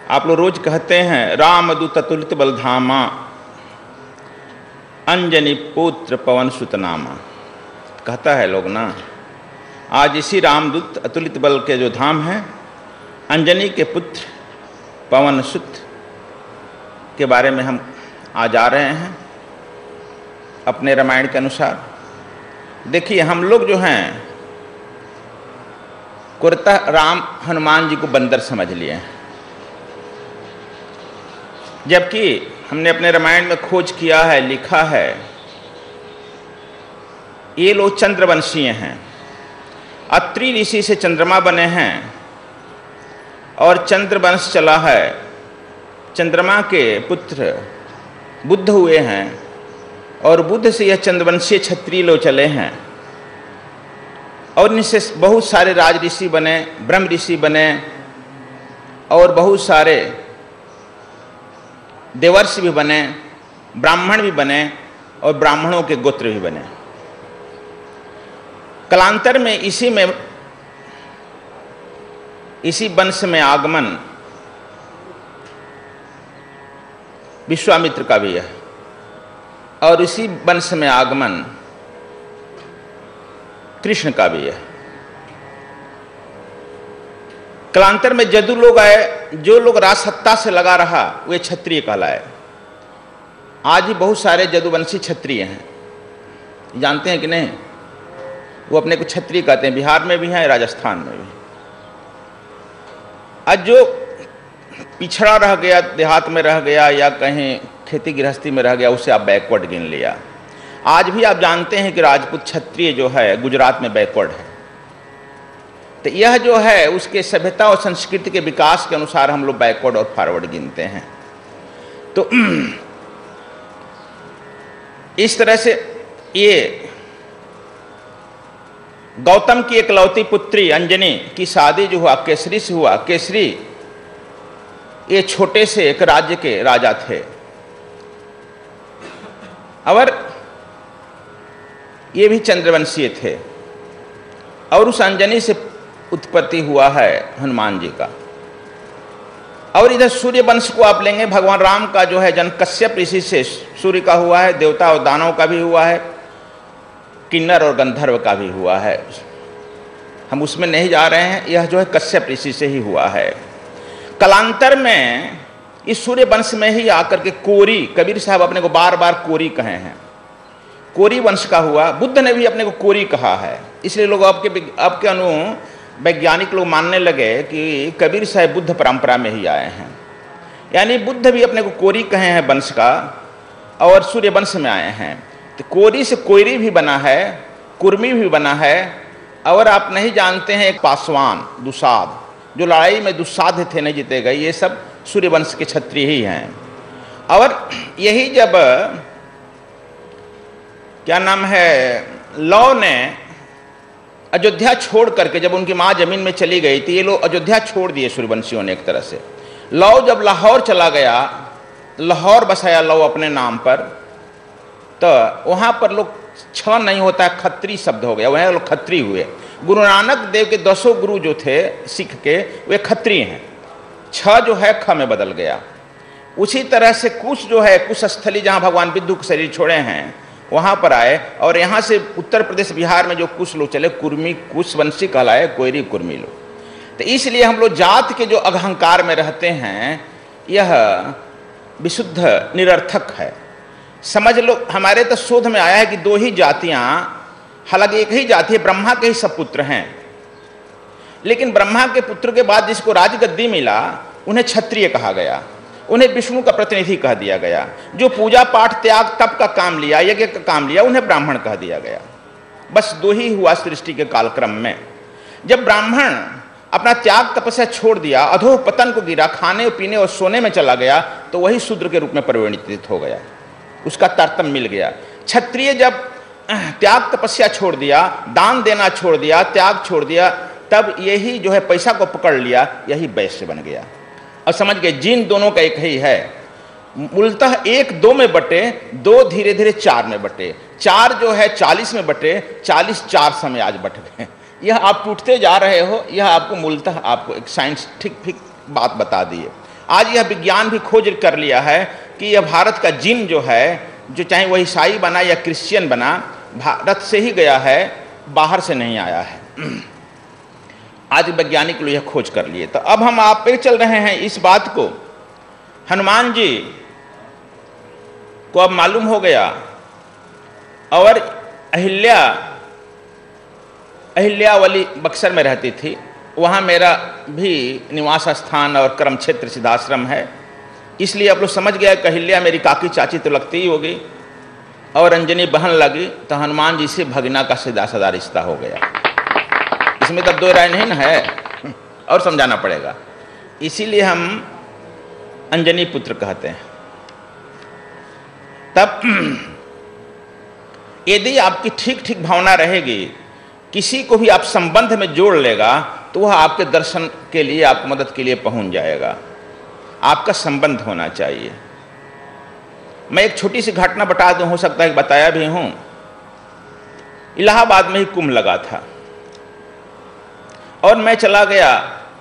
आप लोग रोज कहते हैं रामदूत अतुलित बलधामा अंजनी पुत्र पवन सुत नामा, कहता है लोग ना। आज इसी रामदूत अतुलित बल के जो धाम हैं, अंजनी के पुत्र पवन सुत के बारे में हम आज आ रहे हैं अपने रामायण के अनुसार। देखिए, हम लोग जो हैं कुरता राम हनुमान जी को बंदर समझ लिए हैं, जबकि हमने अपने रामायण में खोज किया है, लिखा है, ये लोग चंद्रवंशीय हैं। अत्रि ऋषि से चंद्रमा बने हैं और चंद्रवंश चला है। चंद्रमा के पुत्र बुद्ध हुए हैं और बुद्ध से यह चंद्रवंशीय क्षत्रिय लोग चले हैं और इनसे बहुत सारे राज ऋषि बने, ब्रह्म ऋषि बने और बहुत सारे देवर्षि भी बने, ब्राह्मण भी बने और ब्राह्मणों के गोत्र भी बने। कालांतर में इसी वंश में आगमन विश्वामित्र का भी है और इसी वंश में आगमन कृष्ण का भी है। कालांतर में जदू लोग आए, जो लोग राजसत्ता से लगा रहा वे क्षत्रिय कहलाए। आज भी बहुत सारे जदुवंशी क्षत्रिय हैं, जानते हैं कि नहीं? वो अपने को क्षत्रिय कहते हैं। बिहार में भी हैं, राजस्थान में भी। आज जो पिछड़ा रह गया, देहात में रह गया या कहीं खेती गृहस्थी में रह गया, उसे आप बैकवर्ड गिन लिया। आज भी आप जानते हैं कि राजपूत क्षत्रिय जो है गुजरात में बैकवर्ड है। तो यह जो है उसके सभ्यता और संस्कृति के विकास के अनुसार हम लोग बैकवर्ड और फॉरवर्ड गिनते हैं। तो इस तरह से ये गौतम की एकलौती पुत्री अंजनी की शादी जो हुआ केसरी से हुआ। केसरी ये छोटे से एक राज्य के राजा थे और ये भी चंद्रवंशीय थे और उस अंजनी से उत्पत्ति हुआ है हनुमान जी का। और इधर सूर्य वंश को आप लेंगे, भगवान राम का जो है जन्म कश्यप ऋषि से सूर्य का हुआ है, देवता और दानव का भी हुआ है, किन्नर और गंधर्व का भी हुआ है। हम उसमें नहीं जा रहे हैं, यह जो है कश्यप ऋषि से ही हुआ है। कालांतर में इस सूर्य वंश में ही आकर के कोरी, कबीर साहब अपने को बार बार कोरी कहे हैं, कोरी वंश का हुआ। बुद्ध ने भी अपने को कोरी कहा है, इसलिए लोग आपके वैज्ञानिक लोग मानने लगे कि कबीर साहब बुद्ध परंपरा में ही आए हैं। यानी बुद्ध भी अपने को कोरी कहे हैं वंश का और सूर्य वंश में आए हैं। तो कोरी से कोयरी भी बना है, कुर्मी भी बना है। और आप नहीं जानते हैं एक पासवान दुसाध, जो लड़ाई में दुस्साध्य थे, नहीं जीते गए, ये सब सूर्यवंश के क्षत्रिय ही हैं। और यही जब क्या नाम है, लौ ने अयोध्या छोड़ करके, जब उनकी माँ जमीन में चली गई थी, ये लोग अयोध्या छोड़ दिए सूर्यवंशियों ने एक तरह से। लौ जब लाहौर चला गया, लाहौर बसाया लौ अपने नाम पर, तो वहाँ पर लोग छ नहीं होता है, खत्री शब्द हो गया, वह लोग खत्री हुए। गुरु नानक देव के 10 गुरु जो थे सिख के, वे खत्री हैं। छ जो है ख में बदल गया। उसी तरह से कुश जो है, कुश स्थली जहाँ भगवान विद्यु के शरीर छोड़े हैं वहाँ पर आए, और यहाँ से उत्तर प्रदेश बिहार में जो कुश लोग चले, कुर्मी कुशवंशी कहलाए, कोयरी कुर्मी लोग। तो इसलिए हम लोग जात के जो अहंकार में रहते हैं, यह विशुद्ध निरर्थक है। समझ लो, हमारे तो शोध में आया है कि 2 ही जातियाँ, हालांकि एक ही जाति है, ब्रह्मा के ही सब पुत्र हैं, लेकिन ब्रह्मा के पुत्र के बाद जिसको राजगद्दी मिला उन्हें क्षत्रिय कहा गया, उन्हें विष्णु का प्रतिनिधि कह दिया गया। जो पूजा पाठ त्याग तप का काम लिया, यज्ञ का काम लिया, उन्हें ब्राह्मण कह दिया गया। बस 2 ही हुआ सृष्टि के कालक्रम में। जब ब्राह्मण अपना त्याग तपस्या छोड़ दिया, अधोह पतन को गिरा, खाने पीने और सोने में चला गया, तो वही शूद्र के रूप में परिवर्तित हो गया, उसका तारतम्य मिल गया। क्षत्रिय जब त्याग तपस्या छोड़ दिया, दान देना छोड़ दिया, त्याग छोड़ दिया, तब यही जो है पैसा को पकड़ लिया, यही वैश्य बन गया। और समझ गए जीन दोनों का एक ही है। मूलतः 1 2 में बटे, 2 धीरे धीरे 4 में बटे, 4 जो है 40 में बटे, 40 4 समय आज बट गए। यह आप टूटते जा रहे हो, यह आपको मूलतः आपको एक साइंटिफिक बात बता दी है। आज यह विज्ञान भी खोज कर लिया है कि यह भारत का जीन जो है, जो चाहे वह ईसाई बना या क्रिश्चियन बना, भारत से ही गया है, बाहर से नहीं आया है। आज वैज्ञानिक लोग यह खोज कर लिए। तो अब हम आप पे चल रहे हैं इस बात को, हनुमान जी को अब मालूम हो गया। और अहिल्यावली बक्सर में रहती थी, वहाँ मेरा भी निवास स्थान और कर्म क्षेत्र सिद्धाश्रम है, इसलिए अब लोग समझ गया कि अहिल्या मेरी काकी चाची तो लगती ही होगी और अंजनी बहन लगी, तो हनुमान जी से भगना का सीधा साधा रिश्ता हो गया। इसमें तब दो राय नहीं ना है, और समझाना पड़ेगा। इसीलिए हम अंजनी पुत्र कहते हैं। तब यदि आपकी ठीक ठीक भावना रहेगी, किसी को भी आप संबंध में जोड़ लेगा, तो वह आपके दर्शन के लिए, आपकी मदद के लिए पहुंच जाएगा। आपका संबंध होना चाहिए। मैं एक छोटी सी घटना बता दूं, हो सकता है बताया भी हूं। इलाहाबाद में ही कुंभ लगा था और मैं चला गया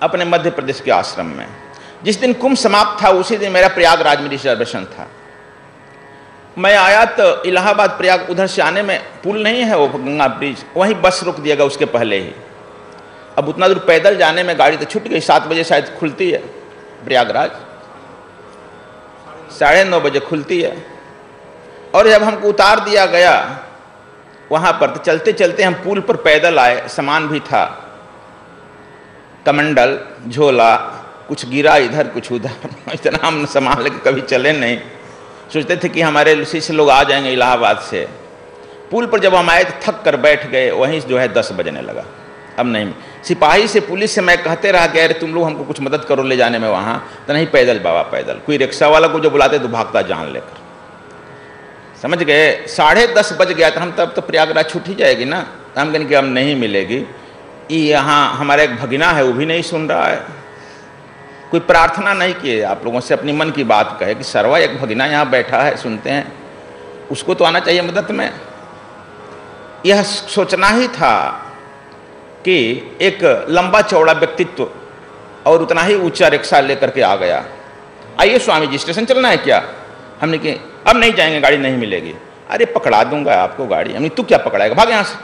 अपने मध्य प्रदेश के आश्रम में। जिस दिन कुंभ समाप्त था उसी दिन मेरा प्रयागराज में रिजर्वेशन था। मैं आया तो इलाहाबाद प्रयाग, उधर से आने में पुल नहीं है, वो गंगा ब्रिज, वहीं बस रुक दिएगा उसके पहले ही। अब उतना दूर पैदल जाने में गाड़ी तो छूट गई। 7 बजे शायद खुलती है प्रयागराज, 9:30 बजे खुलती है। और जब हमको उतार दिया गया वहाँ पर, तो चलते चलते हम पुल पर पैदल आए। सामान भी था, कमंडल, झोला, कुछ गिरा इधर कुछ उधर। इतना हम सामान लेके कभी चले नहीं। सोचते थे कि हमारे शिष्य लोग आ जाएंगे इलाहाबाद से। पुल पर जब हम आए तो थक कर बैठ गए। वहीं जो है 10 बजने लगा। अब नहीं, सिपाही से, पुलिस से मैं कहते रहा कि अरे तुम लोग हमको कुछ मदद करो ले जाने में वहाँ। तो नहीं, पैदल बाबा पैदल। कोई रिक्शा वाला को जो बुलाते तो भागता जान लेकर, समझ गए। 10:30 बज गया था। हम तब तो प्रयागराज छूट ही जाएगी ना। तो हम कहें कि हम नहीं मिलेगी। यहाँ हमारा एक भगिना है, वो भी नहीं सुन रहा है। कोई प्रार्थना नहीं किए आप लोगों से, अपनी मन की बात कहे कि सरवा एक भगिना यहाँ बैठा है, सुनते हैं, उसको तो आना चाहिए मदद में। यह सोचना ही था कि एक लंबा चौड़ा व्यक्तित्व और उतना ही ऊंचा रिक्शा लेकर के आ गया। आइए स्वामी जी, स्टेशन चलना है क्या? हमने कहा अब नहीं जाएंगे, गाड़ी नहीं मिलेगी। अरे पकड़ा दूंगा आपको गाड़ी। हमने तू क्या पकड़ाएगा, भाग यहाँ से।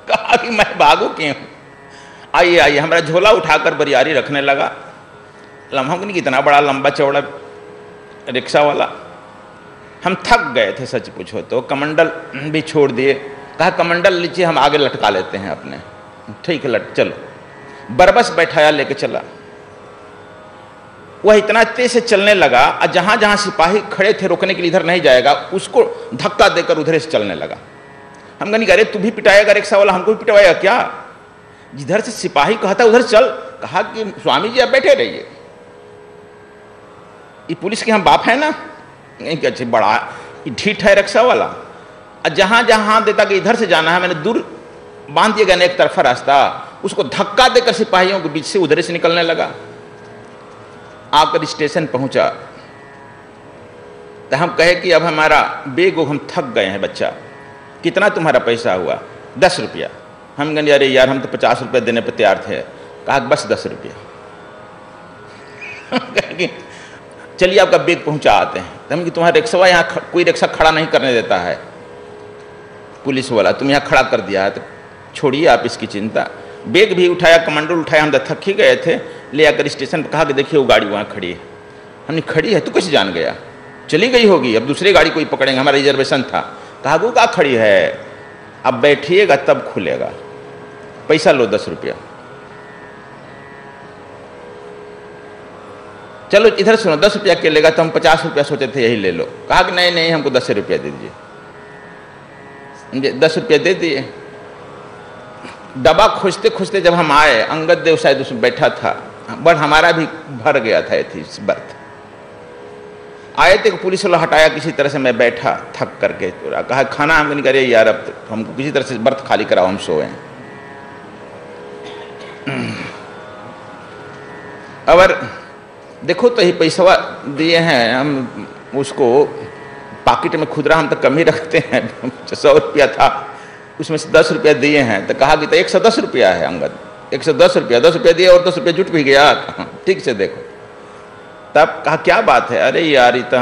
कहा कि मैं भागू क्यों? आइए आइए। हमारा झोला उठाकर बरियारी रखने लगा। हम नहीं, इतना बड़ा लंबा चौड़ा रिक्शा वाला। हम थक गए थे सच पूछो तो। कमंडल भी छोड़ दिए। कहा कमंडल लीजिए, हम आगे लटका लेते हैं अपने। ठीक है, चलो। बरबस बैठाया, लेके चला। वह इतना तेज से चलने लगा, और जहां जहां सिपाही खड़े थे रोकने के लिए, इधर नहीं जाएगा, उसको धक्का देकर उधर से चलने लगा। हम कहने अरे तू भी पिटाएगा रिक्शा वाला, हमको भी पिटवाएगा क्या? जिधर से सिपाही कहता उधर चल। कहा कि स्वामी जी आप बैठे रहिए, ये पुलिस के हम बाप है ना। नहीं कि अच्छे बड़ा ढीठ है रिक्शा वाला। और जहां जहां देता कि इधर से जाना है, मैंने दूर बांध दिया गया एक तरफा रास्ता, उसको धक्का देकर सिपाहियों के बीच से उधर से निकलने लगा। आकर स्टेशन पहुंचा तो हम कहे कि अब हमारा बेग, हम थक गए हैं बच्चा, कितना तुम्हारा पैसा हुआ? 10 रुपया। हम कहें अरे यार हम तो 50 रुपये देने पर तैयार थे। कहा बस 10 रुपया। चलिए आपका बेग पहुंचा आते हैं। तो हम कि तुम्हारा रिक्शा यहाँ कोई रिक्शा खड़ा नहीं करने देता है, पुलिस वाला, तुम यहाँ खड़ा कर दिया है, तो छोड़िए आप इसकी चिंता। बेग भी उठाया, कमांडर उठाया। हम तो थक ही गए थे। ले आकर स्टेशन पर कहा कि देखिए वो गाड़ी वहाँ खड़ी है। हमने खड़ी है, तू कैसे जान गया? चली गई होगी, अब दूसरी गाड़ी कोई पकड़ेंगे, हमारा रिजर्वेशन था। कहा वो कहाँ खड़ी है, अब बैठिएगा तब खुलेगा, पैसा लो 10 रुपया। चलो इधर सुनो, 10 रुपया के लेगा? तो हम 50 रुपया सोचे थे, यही ले लो। कहा कि नहीं नहीं हमको 10 रुपया दे दीजिए। 10 रुपया दे दिए। डब्बा खोजते खोजते जब हम आए, अंगद देव शायद उसमें बैठा था, बट हमारा भी भर गया था इस बर्थ। आए थे, पुलिस वाला हटाया किसी तरह से, मैं बैठा थक करके। कहा खाना हम नहीं करे यार, अब तो हमको किसी तरह से बर्थ खाली कराओ, हम सोए। और देखो तो ही पैसा दिए हैं हम उसको, पॉकेट में खुदरा हम तो कम ही रखते हैं। 100 रुपया था, उसमें से 10 रुपया दिए हैं। तो कहा कि तो 110 रुपया है अंगद, 110 रुपया। 10 रुपया दिए और 10 रुपया जुट भी गया। ठीक से देखो। तब कहा क्या बात है, अरे यार ये तो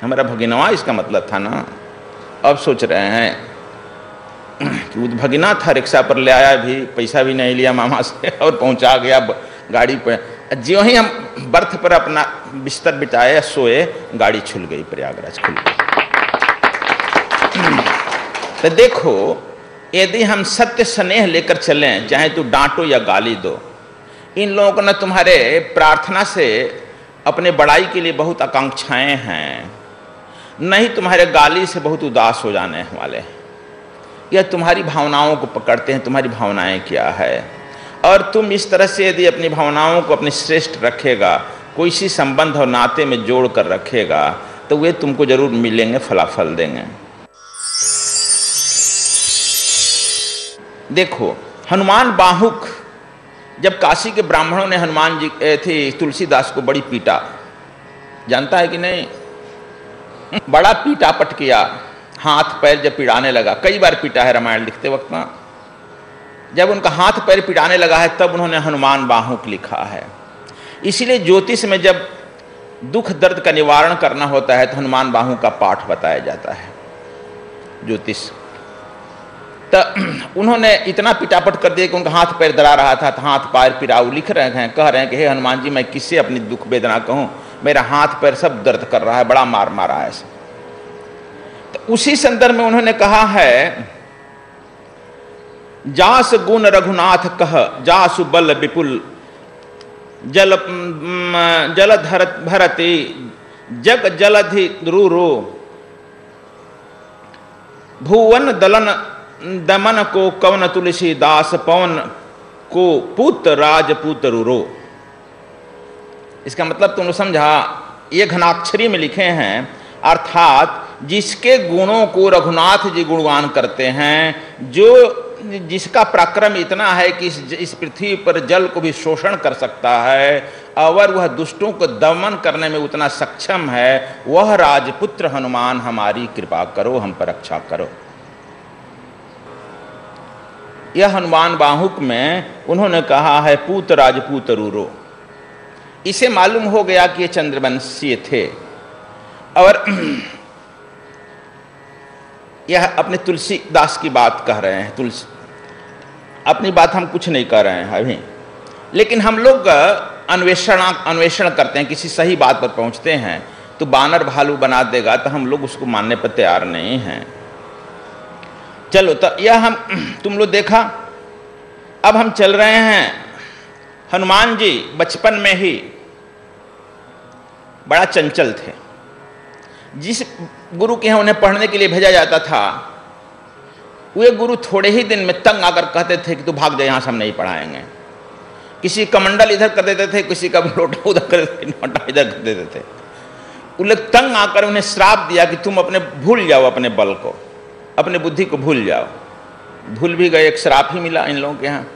हमारा भगिनवा इसका मतलब था ना। अब सोच रहे हैं कि वो भगिना था, रिक्शा पर ले आया भी, पैसा भी नहीं लिया मामा से और पहुंचा गया गाड़ी पर। ज्यों ही हम बर्थ पर अपना बिस्तर बिछाए सोए, गाड़ी छुल गई, प्रयागराज खुल गई। तो देखो, यदि हम सत्य स्नेह लेकर चलें, चाहे तो डांटो या गाली दो, इन लोगों को न तुम्हारे प्रार्थना से अपने बड़ाई के लिए बहुत आकांक्षाएं हैं, न ही तुम्हारे गाली से बहुत उदास हो जाने वाले हैं। यह तुम्हारी भावनाओं को पकड़ते हैं, तुम्हारी भावनाएं क्या है। और तुम इस तरह से यदि अपनी भावनाओं को अपने श्रेष्ठ रखेगा, कोई सी संबंध और नाते में जोड़ कर रखेगा, तो वे तुमको जरूर मिलेंगे, फलाफल देंगे। देखो, हनुमान बाहुक, जब काशी के ब्राह्मणों ने हनुमान जी थे तुलसीदास को बड़ी पीटा, जानता है कि नहीं, बड़ा पीटापट किया, हाथ पैर जब पिड़ाने लगा, कई बार पीटा है रामायण लिखते वक्त ना, जब उनका हाथ पैर पिटाने लगा है तब उन्होंने हनुमान बाहुक लिखा है। इसीलिए ज्योतिष में जब दुख दर्द का निवारण करना होता है तो हनुमान बाहुक का पाठ बताया जाता है ज्योतिष। तो उन्होंने इतना पिटापट कर दिया कि उनका हाथ पैर दरा रहा था, तो हाथ पैर पिराऊ लिख रहे हैं, कह रहे हैं कि हे हनुमान जी, मैं किससे अपनी दुख वेदना कहूँ, मेरा हाथ पैर सब दर्द कर रहा है, बड़ा मार मारा है ऐसा। तो उसी संदर्भ में उन्होंने कहा है, जास गुण रघुनाथ कह, जासु बल विपुल, जलधर भरती जग जलधि रूरो, भुवन दलन दमन को कवन तुलसी दास, पवन को पुत राजपूत रूरो। इसका मतलब तुमने समझा, ये घनाक्षरी में लिखे हैं, अर्थात जिसके गुणों को रघुनाथ जी गुणगान करते हैं, जिसका पराक्रम इतना है कि इस पृथ्वी पर जल को भी शोषण कर सकता है, और वह दुष्टों को दमन करने में उतना सक्षम है, वह राजपुत्र हनुमान हमारी कृपा करो, हम पर रक्षा करो। यह हनुमान बाहुक में उन्होंने कहा है पूत राजपूत रूरो। इसे मालूम हो गया कि ये चंद्रवंशीय थे, और यह अपने तुलसीदास की बात कह रहे हैं। तुलसी अपनी बात हम कुछ नहीं कर रहे हैं अभी, लेकिन हम लोग अन्वेषण करते हैं, किसी सही बात पर पहुंचते हैं तो बानर भालू बना देगा, तो हम लोग उसको मानने पर तैयार नहीं हैं। चलो, तो यह हम तुम लोग देखा। अब हम चल रहे हैं, हनुमान जी बचपन में ही बड़ा चंचल थे। जिस गुरु के यहाँ उन्हें पढ़ने के लिए भेजा जाता था, वे गुरु थोड़े ही दिन में तंग आकर कहते थे कि तू भाग जा, यहाँ से हम नहीं पढ़ाएंगे। किसी कमंडल इधर कर देते थे, किसी का लोटा उधर कर देते, लोटा इधर कर देते थे। वो लोग तंग आकर उन्हें श्राप दिया कि तुम अपने भूल जाओ, अपने बल को, अपने बुद्धि को भूल जाओ। भूल भी गए, एक श्राप ही मिला इन लोगों के यहाँ।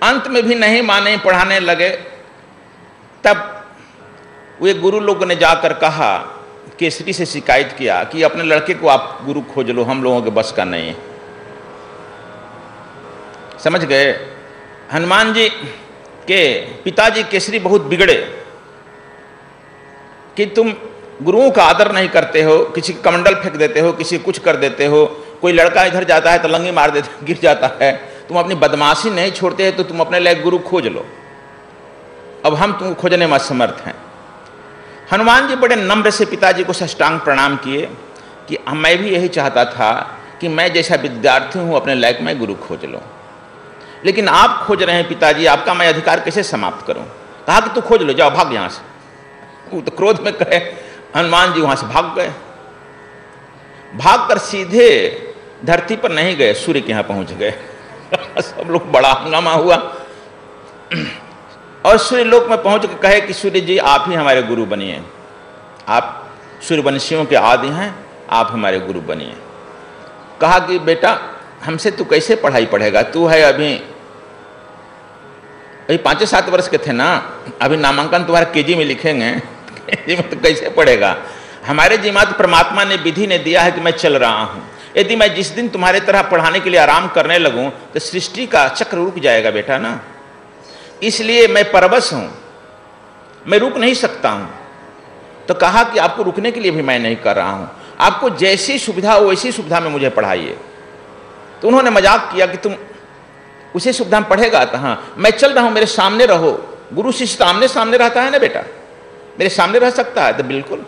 अंत में भी नहीं माने, पढ़ाने लगे। तब वे गुरु लोगों ने जाकर कहा, केसरी से शिकायत किया कि अपने लड़के को आप गुरु खोज लो, हम लोगों के बस का नहीं है। समझ गए? हनुमान जी के पिताजी केसरी बहुत बिगड़े कि तुम गुरुओं का आदर नहीं करते हो, किसी कमंडल फेंक देते हो, किसी कुछ कर देते हो, कोई लड़का इधर जाता है तो लंगी मार देते, गिर जाता है। तुम अपनी बदमाशी नहीं छोड़ते हैं, तो तुम अपने लिए गुरु खोज लो। अब हम तुमको खोजने में असमर्थ हैं। हनुमान जी बड़े नम्र से पिताजी को साष्टांग प्रणाम किए कि मैं भी यही चाहता था कि मैं जैसा विद्यार्थी हूँ अपने लायक में गुरु खोज लो, लेकिन आप खोज रहे हैं पिताजी, आपका मैं अधिकार कैसे समाप्त करूं? कहा कि तू खोज लो, जाओ भाग यहाँ से। वो तो क्रोध में कहे, हनुमान जी वहां से भाग गए। भागकर सीधे धरती पर नहीं गए, सूर्य के यहाँ पहुंच गए। सब लोग बड़ा हंगामा हुआ, और सूर्य लोक में पहुंच के कहे कि सूर्य जी आप ही हमारे गुरु बनिए, आप सूर्यवंशियों के आदि हैं, आप हमारे गुरु बनिए। कहा कि बेटा हमसे तू कैसे पढ़ाई पढ़ेगा, तू है अभी 5-7 वर्ष के थे ना, अभी नामांकन तुम्हारा केजी में लिखेंगे, केजी में तो कैसे पढ़ेगा? हमारे जिम्मात परमात्मा ने विधि ने दिया है कि मैं चल रहा हूँ। यदि मैं जिस दिन तुम्हारे तरह पढ़ाने के लिए आराम करने लगूं तो सृष्टि का चक्र रुक जाएगा बेटा ना, इसलिए मैं परवश हूँ, मैं रुक नहीं सकता। सकता हूं। तो कहा कि आपको रुकने के लिए भी मैं नहीं कर रहा हूं, आपको जैसी सुविधा हो वैसी सुविधा में मुझे पढ़ाइए। तो उन्होंने मजाक किया कि तुम उसी सुविधा में पढ़ेगा? तो हाँ, मैं चल रहा हूं, मेरे सामने रहो। गुरु शिष्य आमने सामने रहता है ना बेटा, मेरे सामने रह सकता है? तो बिल्कुल,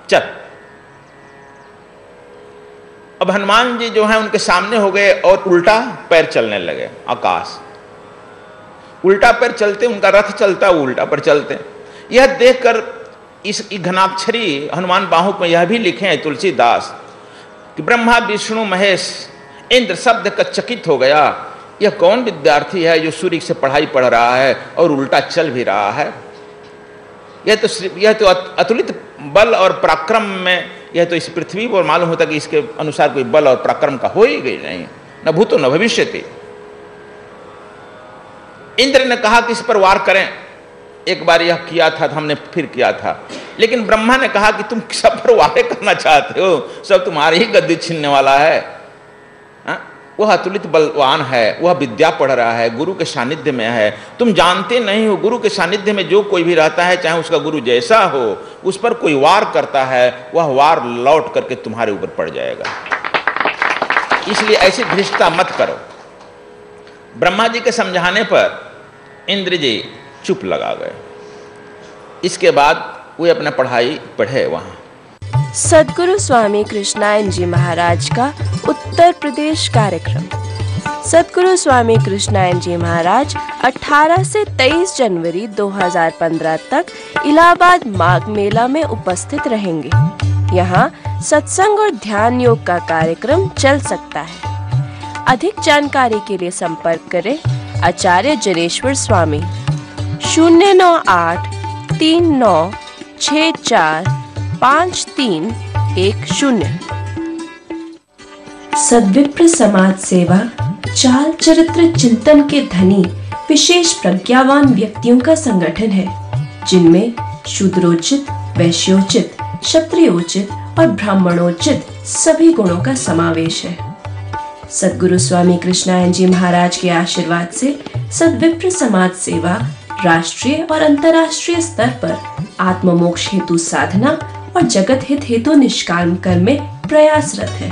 चल। अब हनुमान जी जो है उनके सामने हो गए और उल्टा पैर चलने लगे। आकाश उल्टा पैर चलते, उनका रथ चलता, वो उल्टा पैर चलते। यह देखकर इस घनाक्षरी हनुमान बाहुक में यह भी लिखे हैं तुलसीदास कि ब्रह्मा विष्णु महेश इंद्र शब्द का चकित हो गया, यह कौन विद्यार्थी है जो सूर्य से पढ़ाई पढ़ रहा है और उल्टा चल भी रहा है। यह तो अतुलित बल और पराक्रम में, यह तो इस पृथ्वी पर मालूम होता कि इसके अनुसार कोई बल और पराक्रम का हो ही गई नहीं, न भूतो न भविष्यति। इंद्र ने कहा कि इस पर वार करें, एक बार यह किया था तो हमने फिर किया था, लेकिन ब्रह्मा ने कहा कि तुम सब पर वारे करना चाहते हो, सब तुम्हारी ही गद्दी छीनने वाला है। वह अतुलित बलवान है, वह विद्या पढ़ रहा है, गुरु के सानिध्य में है। तुम जानते नहीं हो, गुरु के सानिध्य में जो कोई भी रहता है, चाहे उसका गुरु जैसा हो, उस पर कोई वार करता है, वह वार लौट करके तुम्हारे ऊपर पड़ जाएगा। इसलिए ऐसी धृष्टता मत करो। ब्रह्मा जी के समझाने पर इंद्र जी चुप लगा गए। इसके बाद वे अपना पढ़ाई पढ़े। वहां सद्गुरु स्वामी कृष्णायन जी महाराज का उत्तर प्रदेश कार्यक्रम। सद्गुरु स्वामी कृष्णायन जी महाराज 18 से 23 जनवरी 2015 तक इलाहाबाद माघ मेला में उपस्थित रहेंगे। यहाँ सत्संग और ध्यान योग का कार्यक्रम चल सकता है। अधिक जानकारी के लिए संपर्क करें आचार्य जनेश्वर स्वामी 098 39 64 5310। सद्विप्र समाज सेवा चाल चरित्र चिंतन के धनी विशेष प्रज्ञावान व्यक्तियों का संगठन है, जिनमें शूद्रोचित, वैश्योचित, क्षत्रियोचित और ब्राह्मणोचित सभी गुणों का समावेश है। सद्गुरु स्वामी कृष्णायन जी महाराज के आशीर्वाद से सद्विप्र समाज सेवा राष्ट्रीय और अंतर्राष्ट्रीय स्तर पर आत्ममोक्ष हेतु साधना और जगत हित हेतु निष्काम कर्म में प्रयासरत है।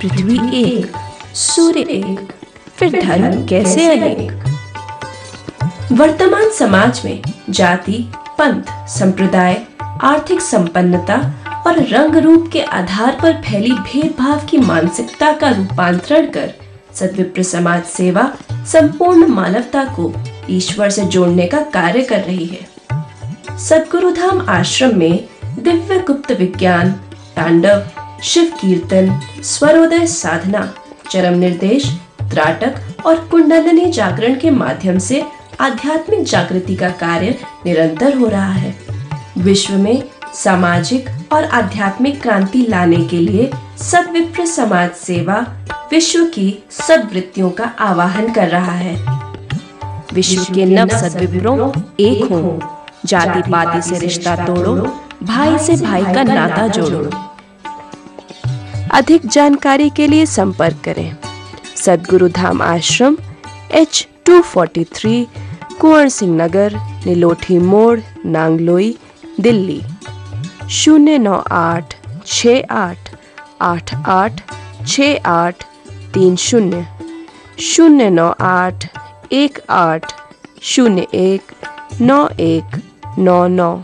पृथ्वी एक, सूर्य एक, फिर धर्म कैसे अनेक। वर्तमान समाज में जाति, पंथ, संप्रदाय, आर्थिक संपन्नता और रंग रूप के आधार पर फैली भेदभाव की मानसिकता का रूपांतरण कर सद्विप्र समाज सेवा संपूर्ण मानवता को ईश्वर से जोड़ने का कार्य कर रही है। सद्गुरुधाम आश्रम में दिव्य गुप्त विज्ञान, तांडव, शिव कीर्तन, स्वरोदय साधना, चरम निर्देश, त्राटक और कुंडलिनी जागरण के माध्यम से आध्यात्मिक जागृति का कार्य निरंतर हो रहा है। विश्व में सामाजिक और आध्यात्मिक क्रांति लाने के लिए सद्विप्र समाज सेवा विश्व की सद्वृत्तियों का आवाहन कर रहा है। विश्व के नव सद्विप्रों एक हो, जाति पाति से रिश्ता तोड़ो, भाई से भाई का नाता जोड़ो। अधिक जानकारी के लिए संपर्क करें सद्गुरु धाम आश्रम H243 कुंवर सिंह नगर, नीलोठी मोड़, नांगलोई, दिल्ली 098 68 88 68 30 098 18 01 9199।